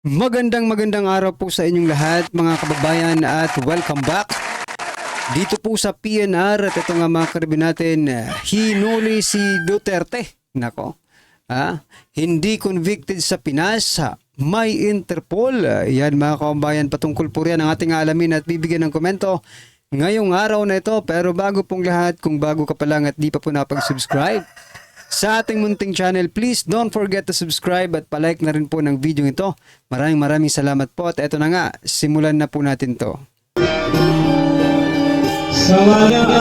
Magandang araw po sa inyong lahat mga kababayan at welcome back dito po sa PNR. At ito nga mga karibin natin, hinuli si Duterte. Nako, hindi convicted sa Pinas, may Interpol. Yan mga kababayan, patungkol po riyan ang ating alamin at bibigyan ng komento ngayong araw na ito. Pero bago pong lahat, kung bago ka pa lang at di pa po napag-subscribe sa ating munting channel, please don't forget to subscribe at palike na rin po ng video ito. Maraming salamat po at eto na nga, simulan na po natin to. Sa wala ko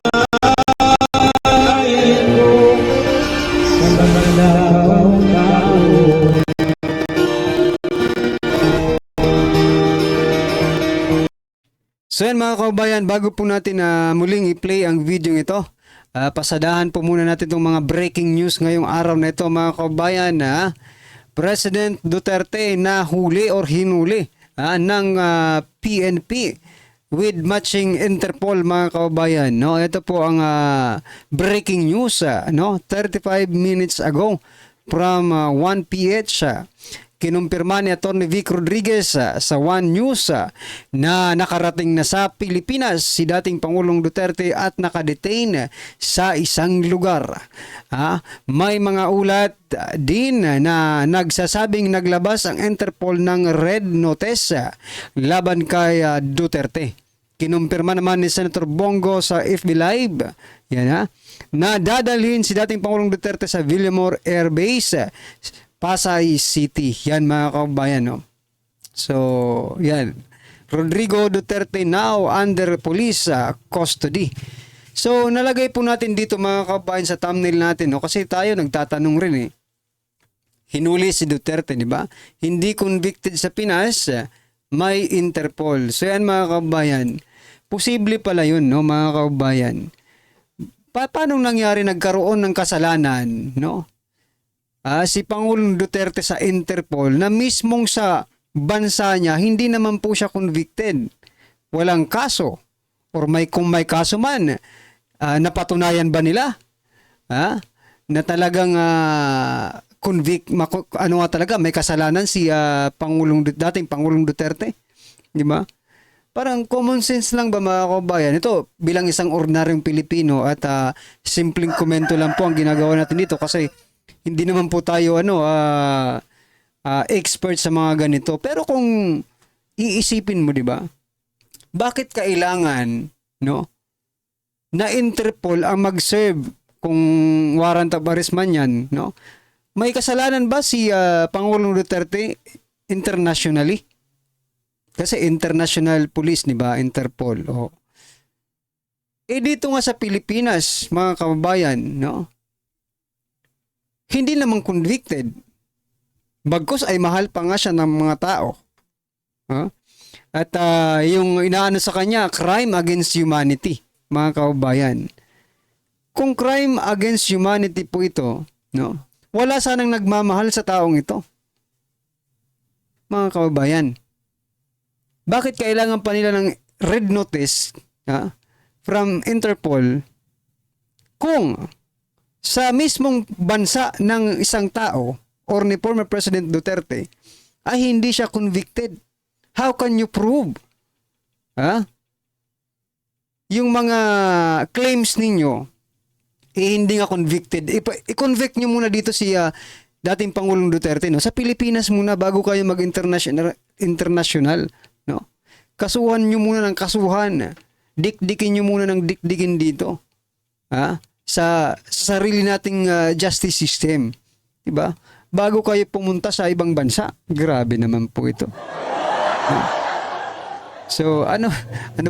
sa magandang tao. So yan mga kababayan, bago po natin muling i-play ang video ito, pasadahan po muna natin itong mga breaking news ngayong araw na ito mga kababayan. President Duterte nahuli or hinuli ng PNP with matching Interpol mga kababayan. No, ito po ang breaking news 35 minutes ago from 1PH. Kinumpirma ni Atty. Vic Rodriguez sa One News na nakarating na sa Pilipinas si dating Pangulong Duterte at nakadetain sa isang lugar. May mga ulat din na nagsasabing naglabas ang Interpol ng red notice laban kay Duterte. Kinumpirma naman ni Senator Bongo sa FB Live na dadalhin si dating Pangulong Duterte sa Villamor Air Base, Pasay City. Yan mga kababayan. No? So, yan. Rodrigo Duterte now under police custody. So, nalagay po natin dito mga kababayan sa thumbnail natin. No? Kasi tayo nagtatanong rin eh. Hinuli si Duterte, di ba? Hindi convicted sa Pinas, may Interpol. So, yan mga kababayan. Posible pala yun, no, mga kababayan. Paano nangyari nagkaroon ng kasalanan, no? Si Pangulong Duterte sa Interpol na mismong sa bansa niya, hindi naman po siya convicted. Walang kaso. Or kung may kaso man, napatunayan ba nila? Na talagang talaga may kasalanan si dating Pangulong Duterte? Di ba? Parang common sense lang ba mga kababayan? Ito bilang isang ordinaryong Pilipino at simpleng komento lang po ang ginagawa natin dito kasi hindi naman po tayo expert sa mga ganito. Pero kung iisipin mo, 'di ba? Bakit kailangan, no, na Interpol ang mag-serve kung warrant of arrest man 'yan, no? May kasalanan ba si Pangulong Duterte internationally? Kasi international police, 'di ba? Interpol. Oh. Dito nga sa Pilipinas, mga kababayan, no? Hindi naman convicted. Bagkus ay mahal pa nga siya ng mga tao. At yung inaano sa kanya, crime against humanity, mga kababayan. Kung crime against humanity po ito, no, wala sanang nagmamahal sa taong ito. Mga kababayan. Bakit kailangan pa nila ng red notice from Interpol kung sa mismong bansa ng isang tao or ni former President Duterte ay hindi siya convicted? How can you prove? Yung mga claims ninyo hindi nga convicted. I-convict nyo muna dito si dating Pangulong Duterte, no? Sa Pilipinas muna bago kayo mag-international, no? Kasuhan nyo muna ng kasuhan. Dikdikin nyo muna ng dikdikin dito. Sa sarili nating justice system, 'di ba? Bago kayo pumunta sa ibang bansa. Grabe naman po ito. So, ano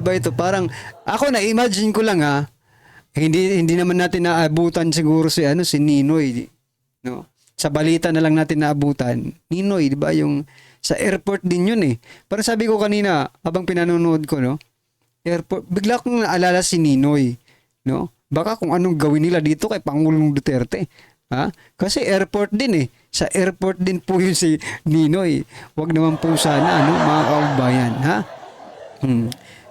ba ito? Parang ako na-imagine ko lang hindi naman natin naabutan siguro si Ninoy, no? Sa balita na lang natin naabutan. Ninoy, 'di ba? Yung sa airport din 'yun eh. Parang sabi ko kanina habang pinanonood ko, no? Airport, bigla kong naalala si Ninoy, no? Baka kung anong gawin nila dito kay Pangulong Duterte. Kasi airport din eh. Sa airport din po yun si Ninoy. Wag naman po sana, mga kababayan.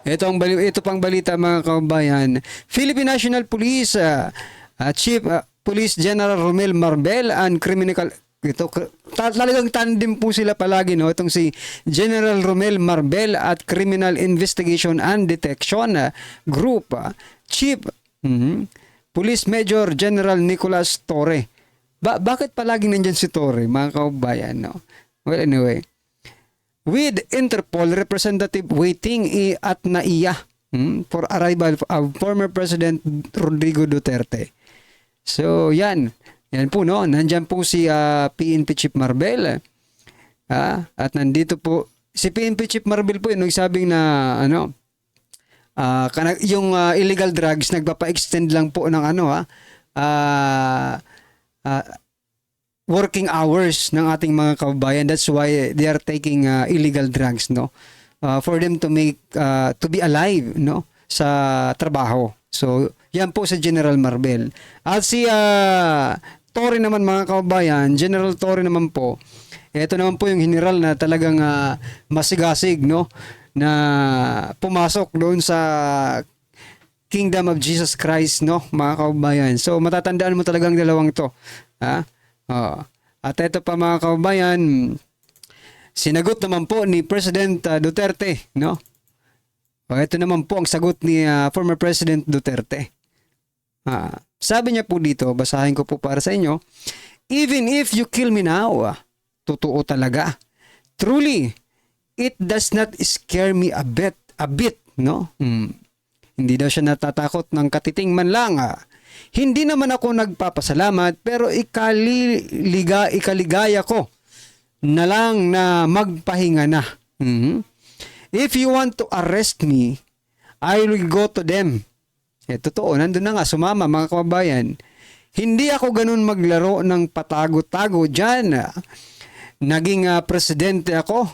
Ito pang balita mga kababayan. Philippine National Police Chief Police General Romel Marbel and ito talagang tandem po sila palagi, no, itong si General Romel Marbel at Criminal Investigation and Detection Group Chief Police Major General Nicolas Torre. Bakit palagi nandiyan si Torre, mga kaubayan, no? Well, anyway, with Interpol representative waiting at NAIA for arrival of former President Rodrigo Duterte. So, yan po, no? Nandyan po si PNP Chief Marbel. At nandito po, si PNP Chief Marbel po, yung sabing na, ano, yung illegal drugs, nagpapa-extend lang po ng, working hours ng ating mga kababayan. That's why they are taking illegal drugs, no? For them to make, to be alive, no? Sa trabaho. So, yan po sa General Marbel. At si Torre naman, mga kababayan, General Torre naman po, ito naman po yung general na talagang masigasig, no, na pumasok doon sa Kingdom of Jesus Christ, no, mga kababayan. So, matatandaan mo talagang dalawang to. At ito pa, mga kababayan, sinagot naman po ni President Duterte, no? Ito naman po ang sagot ni former President Duterte. Sabi niya po dito, basahin ko po para sa inyo, even if you kill me now, totoo talaga. Truly, it does not scare me a bit, no? Hindi daw siya natatakot ng katiting man lang. Hindi naman ako nagpapasalamat, pero ikaligaya ko na lang na magpahinga na. If you want to arrest me, I will go to them. Totoo, nandun na nga, sumama, mga kababayan. Hindi ako ganun maglaro ng patago-tago dyan. Naging presidente ako.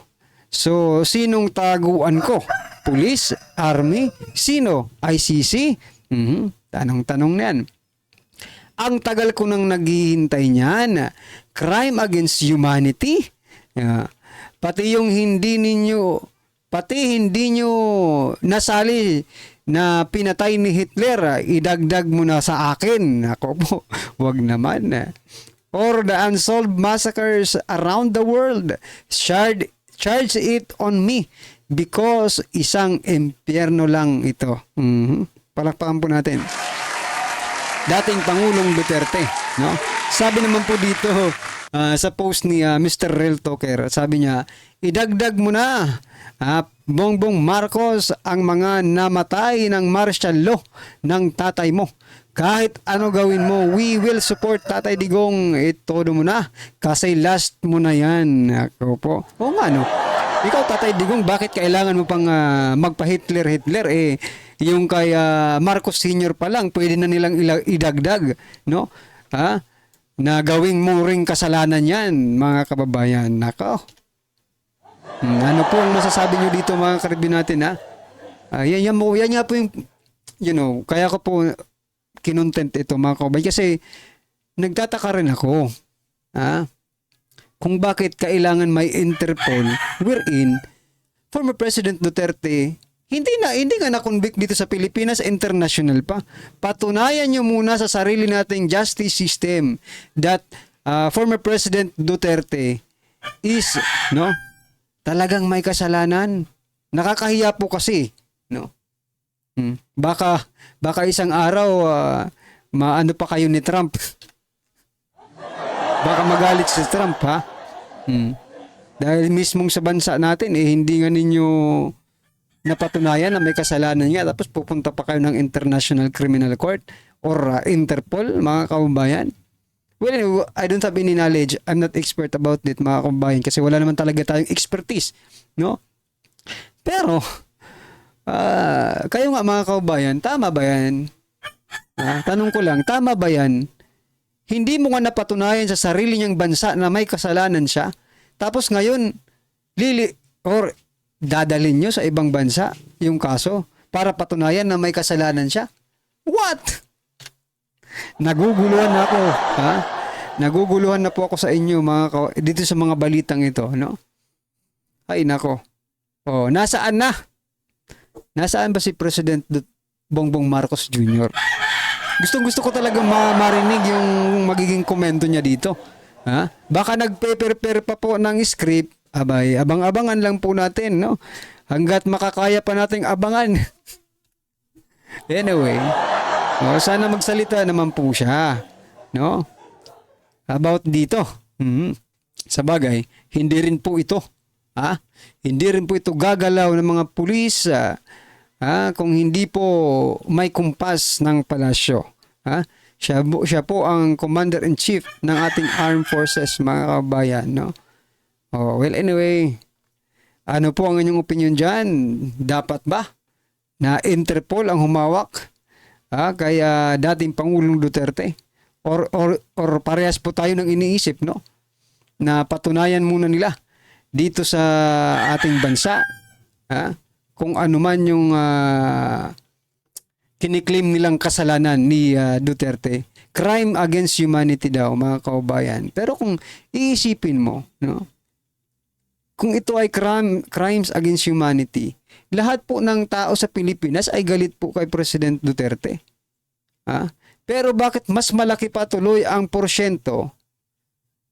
So, sinong taguan ko? Police? Army? Sino? ICC? Tanong-tanong na yan. Ang tagal ko nang naghihintay niyan. Crime against humanity? Pati hindi ninyo nasali na pinatay ni Hitler, idagdag mo na sa akin. Ako po, wag naman. Or the unsolved massacres around the world, charge it on me because isang impyerno lang ito. Palakpakan po natin. Dating Pangulong Duterte, no? Sabi naman po dito sa post ni Mr. Real Talker, sabi niya, idagdag mo na Bongbong Marcos ang mga namatay ng martial law ng tatay mo. Kahit ano gawin mo, we will support Tatay Digong. Todo mo na. Kasi last mo na yan. Ako po. Oo nga, no? Ikaw, Tatay Digong, bakit kailangan mo pang magpa-Hitler? Yung kay Marcos Sr. pa lang, pwede na nilang idagdag, no? Na gawing mo ring kasalanan yan, mga kababayan. Nako. Ano po ang masasabi nyo dito, mga karibin natin, yan nga po yung, kaya ko po kinontent ito, mga kababayan, kasi nagtataka rin ako, kung bakit kailangan may Interpol wherein former President Duterte hindi nga na-convict dito sa Pilipinas, international pa. Patunayan nyo muna sa sarili nating justice system that former President Duterte is, no, talagang may kasalanan. Nakakahiya po kasi, no. Baka isang araw maano pa kayo ni Trump. Baka magalit si Trump, ha? Dahil mismong sa bansa natin hindi nga ninyo napatunayan na may kasalanan nga, tapos pupunta pa kayo ng International Criminal Court or Interpol, mga kababayan. Well, I don't have any knowledge. I'm not expert about it, mga kababayan, kasi wala naman talaga tayong expertise, no? Pero kayo nga, mga kababayan, tama ba yan? Tanong ko lang, tama ba yan? Hindi mo nga napatunayan sa sarili niyang bansa na may kasalanan siya, tapos ngayon dadalhin nyo sa ibang bansa yung kaso para patunayan na may kasalanan siya? What? Naguguluhan na ako, ha? Naguguluhan na po ako sa inyo, dito sa mga balitang ito, no? Ay, nako. Nasaan na? Nasaan ba si President Bongbong Marcos Jr.? Gusto ko talaga marinig yung magiging komento niya dito. Ha? Baka nagpe-prepare pa po ng script. Abay, abang-abangan lang po natin, no? Hanggat makakaya pa nating abangan. Anyway, sana magsalita naman po siya, no? About dito. Sa bagay, hindi rin po ito. Hindi rin po ito gagalaw ng mga pulis kung hindi po may kumpas ng palasyo. Siya po ang Commander-in-Chief ng ating Armed Forces, mga kabayan, no? Well, anyway, ano po ang inyong opinion dyan? Dapat ba na Interpol ang humawak kay dating Pangulong Duterte? Or parehas po tayo ng iniisip, no? Na patunayan muna nila dito sa ating bansa kung ano man yung kiniklaim nilang kasalanan ni Duterte. Crime against humanity daw, mga kaubayan. Pero kung iisipin mo, no? Kung ito ay crimes against humanity, lahat po ng tao sa Pilipinas ay galit po kay President Duterte. Pero bakit mas malaki pa tuloy ang porsyento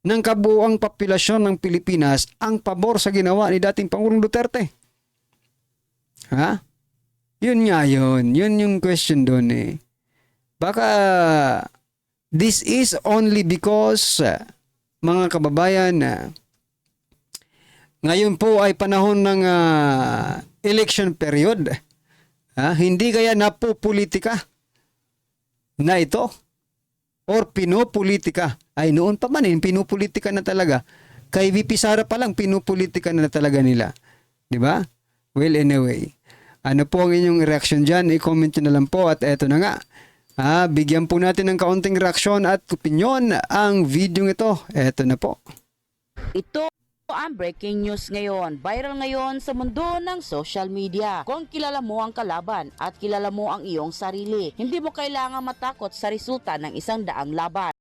ng kabuuang populasyon ng Pilipinas ang pabor sa ginawa ni dating Pangulong Duterte? Yun nga yun. Yun yung question doon eh. Baka this is only because mga kababayan ngayon po ay panahon ng election period. Hindi kaya napupolitika na ito? Or pinopolitika? Ay noon pa man pinupolitika na talaga. Kay VP Sara pa lang pinupolitika na talaga nila. Di ba? Well, anyway. Ano po ang inyong reaction dyan? I-comment nyo na lang po. At eto na nga. Bigyan po natin ng kaunting reaksyon at opinion ang video ito. Eto na po. Ito ang breaking news ngayon. Viral ngayon sa mundo ng social media. Kung kilala mo ang kalaban at kilala mo ang iyong sarili, hindi mo kailangan matakot sa resulta ng isang daang laban.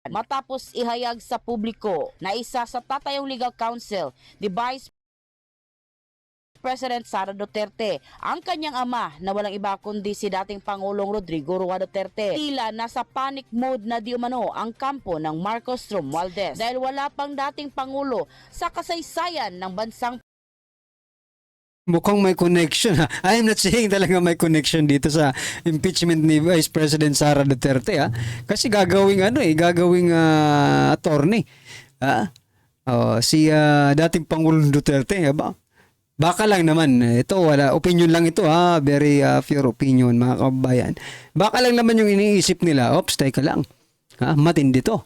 Matapos ihayag sa publiko na isa sa tatayong legal counsel, the Vice President Sara Duterte, ang kanyang ama na walang iba kundi si dating Pangulong Rodrigo Roa Duterte. Tila nasa panic mode na di umano ang kampo ng Marcos Romualdez dahil wala pang dating Pangulo sa kasaysayan ng bansang Mukhang may connection. I am not saying talaga may connection dito sa impeachment ni Vice President Sara Duterte. Kasi gagawing attorney. Si dating Pangulong Duterte. Baka lang naman, ito wala, opinion lang ito very pure opinion, mga kababayan. Baka lang naman yung iniisip nila, teka lang, matindi to.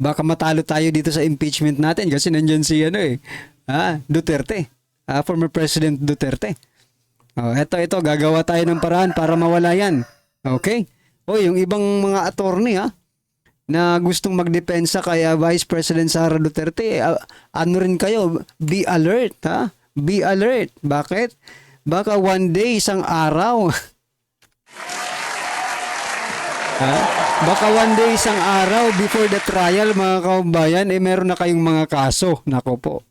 Baka matalo tayo dito sa impeachment natin kasi nandyan si Duterte, former President Duterte. Ito, gagawa tayo ng paraan para mawala yan. Okay? Yung ibang mga attorney na gustong magdepensa kay Vice President Sara Duterte, ano rin kayo, be alert, Be alert. Bakit? Baka one day, isang araw. Baka one day, isang araw before the trial, mga kababayan, meron na kayong mga kaso. Nako po.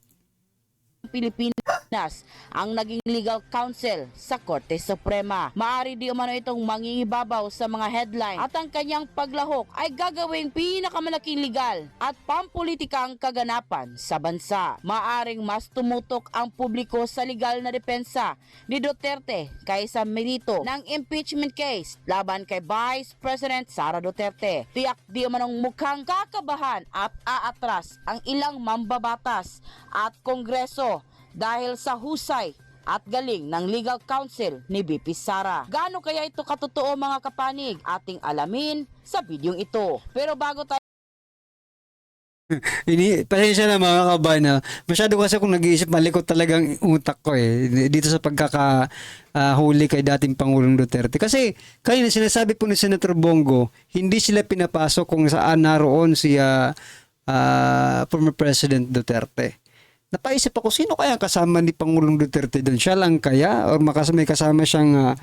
Pilipinas ang naging legal counsel sa Korte Suprema. Maaari di umano itong mangingibabaw sa mga headline at ang kanyang paglahok ay gagawing pinakamalaking legal at pampolitikang kaganapan sa bansa. Maaring mas tumutok ang publiko sa legal na depensa ni Duterte kaysa merito ng impeachment case laban kay Vice President Sara Duterte. Tiyak di umanong mukhang kakabahan at aatras ang ilang mambabatas at Kongreso dahil sa husay at galing ng legal counsel ni VP Sara. Gaano kaya ito katotoo, mga kapanig? Ating alamin sa bidyong ito. Pero bago tayo Pasensya na mga kabayan, masyado kasi kung nag-iisip, malikot talagang utak ko dito sa pagkakahuli kay dating Pangulong Duterte. Kasi kanina sinasabi po ni Senator Bongo, hindi sila pinapasok kung saan naroon si former President Duterte. Napaisip ako, sino kaya kasama ni Pangulong Duterte doon? Siya lang kaya? Or may kasama siyang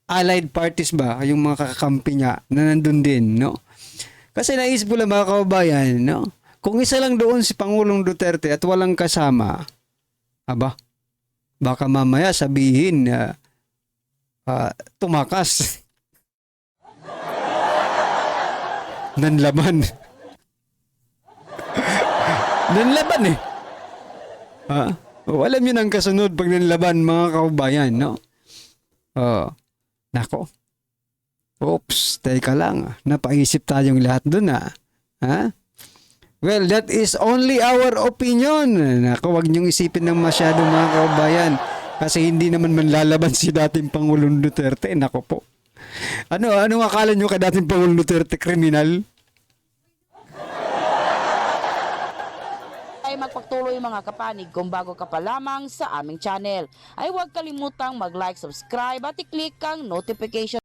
allied parties ba? Yung mga kakampi niya na nandun din, no? Kasi naisip ko lang, mga kababayan, no? Kung isa lang doon si Pangulong Duterte at walang kasama, baka mamaya sabihin tumakas. nanlaban. Nanlaban eh. Ha? O, alam niyo ang kasunod pag nanlaban, mga kababayan, no? Nako. Oops, teka lang. Napaisip tayong lahat dun, ha? Well, that is only our opinion. Nako, wag niyong isipin ng masyado, mga kababayan. Kasi hindi naman manlalaban si dating Pangulong Duterte. Nako po. Ano akala niyo kay dating Pangulong Duterte? Kriminal? Ay magpatuloy mga kapanig, kung bago ka pa lamang sa aming channel, ay huwag kalimutang mag-like, subscribe at i-click ang notification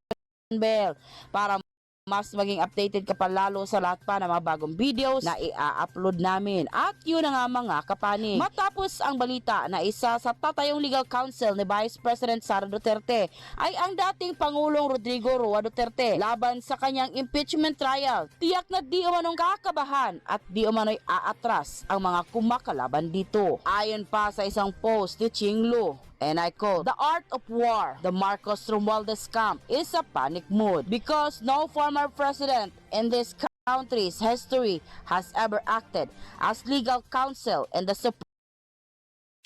bell para mas maging updated ka pa lalo sa lahat pa ng mga bagong videos na i-upload namin. At yun na nga mga kapanig. Matapos ang balita na isa sa tatayong legal counsel ni Vice President Sara Duterte ay ang dating Pangulong Rodrigo Roa Duterte laban sa kanyang impeachment trial. Tiyak na di umanong kakabahan at di umano'y aatras ang mga kumakalaban dito. Ayon pa sa isang post ni Ching Lu, and I quote, "The art of war, the Marcos Romualdez camp is a panic mood because no former president in this country's history has ever acted as legal counsel in the Supreme."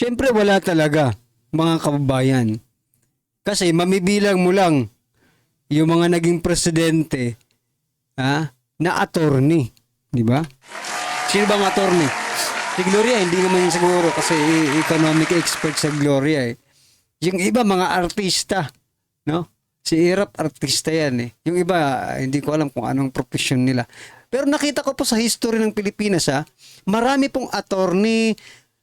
Siyempre wala talaga, mga kababayan. Kasi mamibilang mo lang yung mga naging presidente na attorney. Di ba? Sino bang attorney? Si Gloria, hindi naman siguro kasi economic expert sa Gloria eh. Yung iba mga artista, no? Si Irap artista yan eh. Yung iba, hindi ko alam kung anong profession nila. Pero nakita ko po sa history ng Pilipinas marami pong attorney,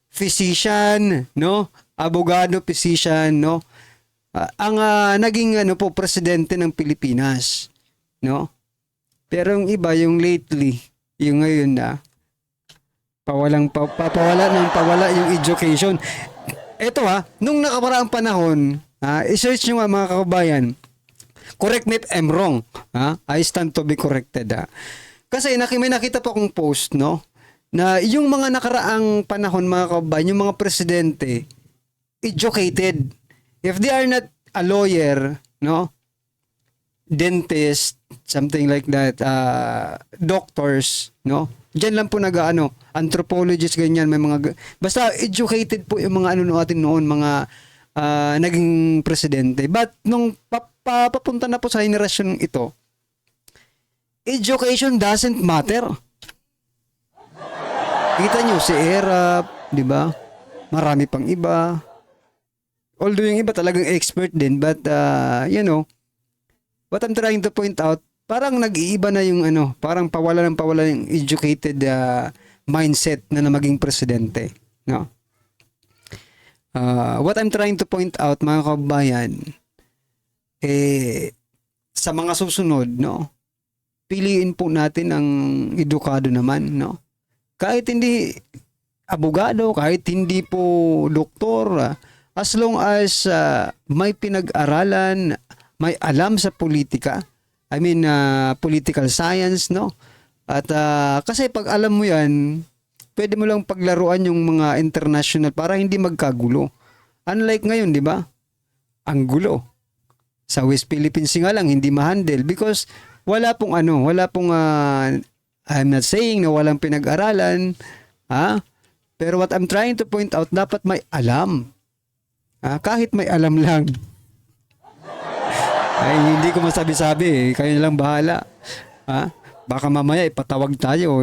physician, no? Abogado, physician, no? Ang naging presidente ng Pilipinas, no? Pero yung iba, yung lately, yung ngayon pawala yung education. Ito nung nakaparaang panahon, i-search nyo mga kababayan, correct me if I'm wrong, I stand to be corrected. Kasi may nakita po akong post, no, na yung mga nakaraang panahon mga kababayan, yung mga presidente, educated. If they are not a lawyer, no, dentist, something like that, doctors, no, diyan lang po anthropologist, ganyan, may mga, basta educated po yung mga natin noon, mga naging presidente. But nung papunta na po sa henerasyon ito, education doesn't matter. Kita nyo, si Erap, di ba? Marami pang iba. Although yung iba talagang expert din, but what I'm trying to point out, parang nag-iiba na yung parang pawala yung educated mindset na maging presidente, no? What I'm trying to point out, mga kababayan, sa mga susunod, no, piliin po natin ang edukado naman, no? Kahit hindi abogado, kahit hindi po doktor, as long as may pinag-aralan, may alam sa politika, political science, no? At kasi pag alam mo yan, pwede mo lang paglaruan yung mga international para hindi magkagulo. Unlike ngayon, di ba? Ang gulo. Sa West Philippines nga lang, hindi ma-handle because wala pong I'm not saying na walang pinag-aralan, pero what I'm trying to point out, dapat may alam. Kahit may alam lang. Ay, hindi ko masabi-sabi. Kayo na lang bahala. Baka mamaya ipatawag tayo.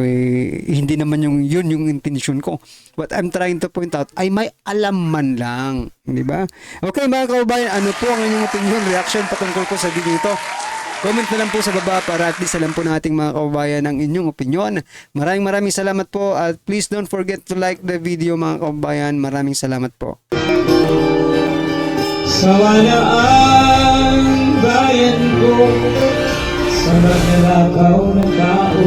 Hindi naman yun yung intention ko. What I'm trying to point out ay may alam man lang. Di ba? Okay mga kababayan, ano po ang inyong opinion, reaction patungkol ko sa video ito? Comment na lang po sa baba para at least alam po nating mga kababayan ang inyong opinion. Maraming salamat po at please don't forget to like the video mga kababayan. Maraming salamat po. Sawa ang bayan ko sa magnanakaw ng tao.